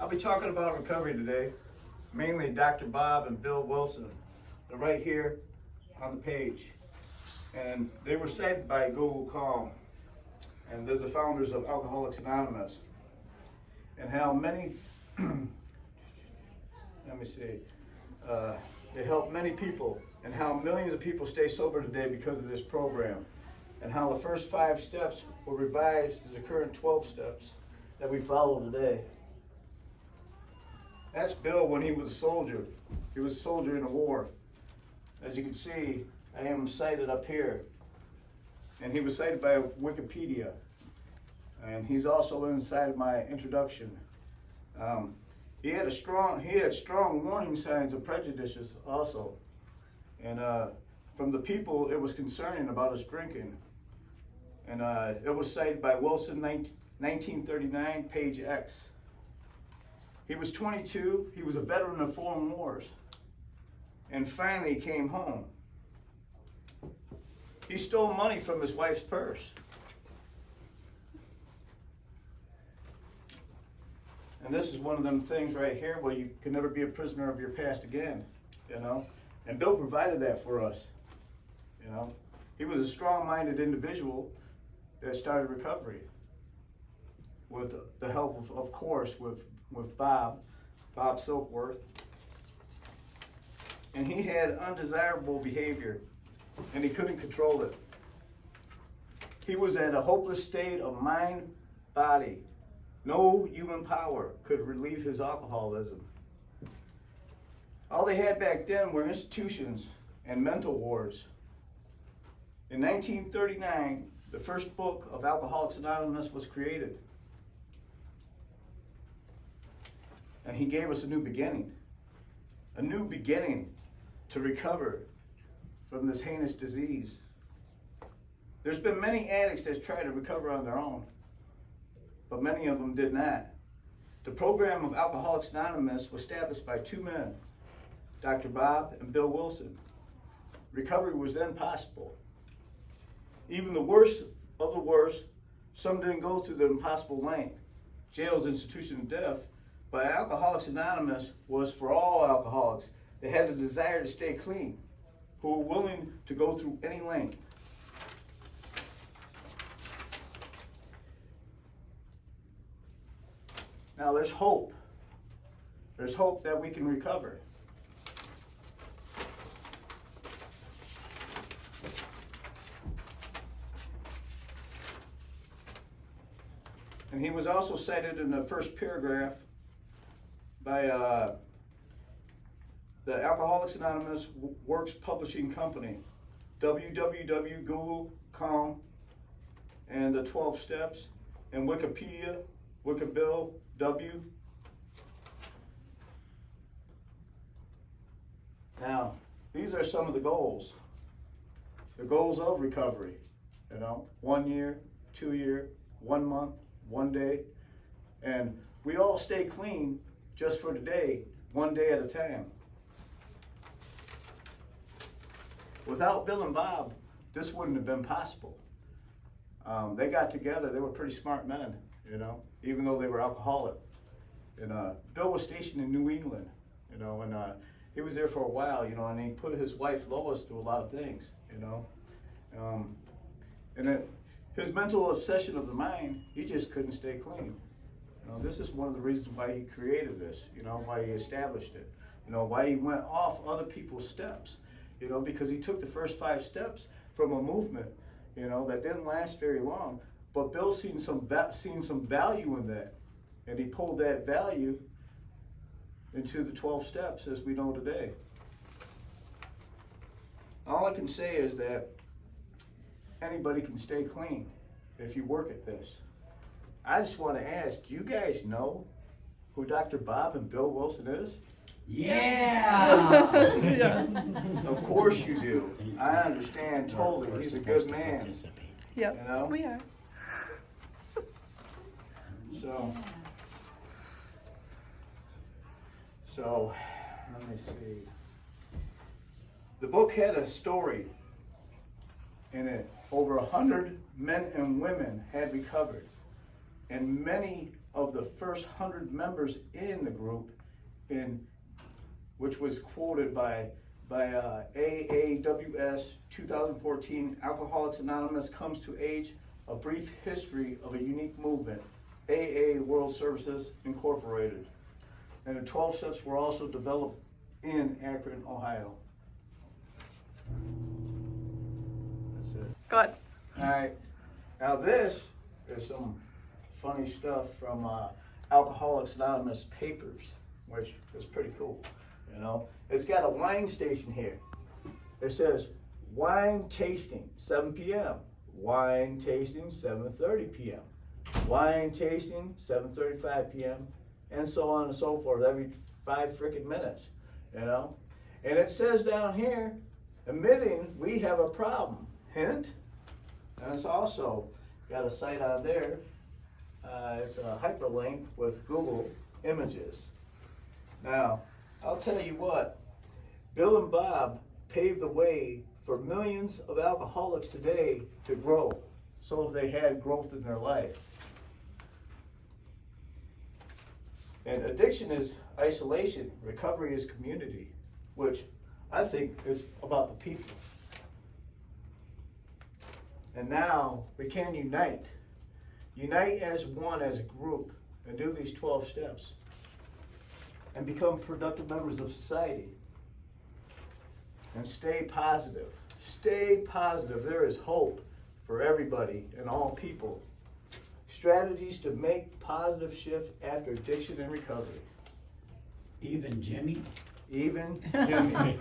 I'll be talking about recovery today, mainly Dr. Bob and Bill Wilson. They're right here on the page. And they were cited by Google Calm, and they're the founders of Alcoholics Anonymous. And how many, let me see, they help many people, and how millions of people stay sober today because of this program. And how the first 5 steps were revised to the current 12 steps that we follow today. That's Bill when he was a soldier. He was a soldier in a war. As you can see, I am cited up here. And he was cited by Wikipedia. And he's also inside of my introduction. He had strong warning signs of prejudices also. And from the people, it was concerning about his drinking. And it was cited by Wilson, 1939, page X. He was 22, he was a veteran of foreign wars, and finally came home. He stole money from his wife's purse. And this is one of them things right here where you can never be a prisoner of your past again, you know? And Bill provided that for us, you know? He was a strong-minded individual that started recovery with the help of course, with Bob Silkworth. And he had undesirable behavior, and he couldn't control it. He was at a hopeless state of mind, body. No human power could relieve his alcoholism. All they had back then were institutions and mental wards. In 1939, the first book of Alcoholics Anonymous was created. And he gave us a new beginning to recover from this heinous disease. There's been many addicts that tried to recover on their own, but many of them did not. The program of Alcoholics Anonymous was established by 2 men, Dr. Bob and Bill Wilson. Recovery was then possible. Even the worst of the worst, some didn't go through the impossible length, jails, institution, and death, but Alcoholics Anonymous was for all alcoholics that had the desire to stay clean, who were willing to go through any length. Now there's hope. There's hope that we can recover. And he was also cited in the first paragraph by the Alcoholics Anonymous Works Publishing Company, www.google.com, and the 12 steps, and Wikipedia, Wikibill, W. Now, these are some of the goals of recovery, you know, 1 year, 2 year, 1 month, 1 day, and we all stay clean just for today, 1 day at a time. Without Bill and Bob, this wouldn't have been possible. They got together, they were pretty smart men, you know, even though they were alcoholic. And Bill was stationed in New England, you know, and he was there for a while, you know, and he put his wife Lois through a lot of things, you know. And his mental obsession of the mind, he just couldn't stay clean. You know, this is one of the reasons why he created this, you know, why he established it, you know, why he went off other people's steps, you know, because he took the first 5 steps from a movement, you know, that didn't last very long. But Bill seen some value in that, and he pulled that value into the 12 steps as we know today. All I can say is that anybody can stay clean if you work at this. I just want to ask, do you guys know who Dr. Bob and Bill Wilson is? Yeah! Yes. Of course you do. I understand totally. He's a good man. Yep, You know? we are. So, let me see. The book had a story in it. Over 100 men and women had recovered. And many of the first 100 members in the group, which was quoted by AAWS 2014, Alcoholics Anonymous Comes to Age, A Brief History of a Unique Movement, AA World Services Incorporated. And the 12 steps were also developed in Akron, Ohio. That's it. Good. Alright, now this is some funny stuff from Alcoholics Anonymous papers, which is pretty cool, you know. It's got a wine station here. It says, wine tasting, 7 p.m. Wine tasting, 7:30 p.m. Wine tasting, 7:35 p.m. And so on and so forth, every 5 freaking minutes, you know. And it says down here, admitting we have a problem, hint. And it's also got a site on there. It's a hyperlink with Google Images. Now, I'll tell you what, Bill and Bob paved the way for millions of alcoholics today to grow, so they had growth in their life. And addiction is isolation, recovery is community, which I think is about the people. And now we can unite as one, as a group, and do these 12 steps and become productive members of society. And stay positive. Stay positive. There is hope for everybody and all people. Strategies to make positive shift after addiction and recovery. Even Jimmy? Even Jimmy.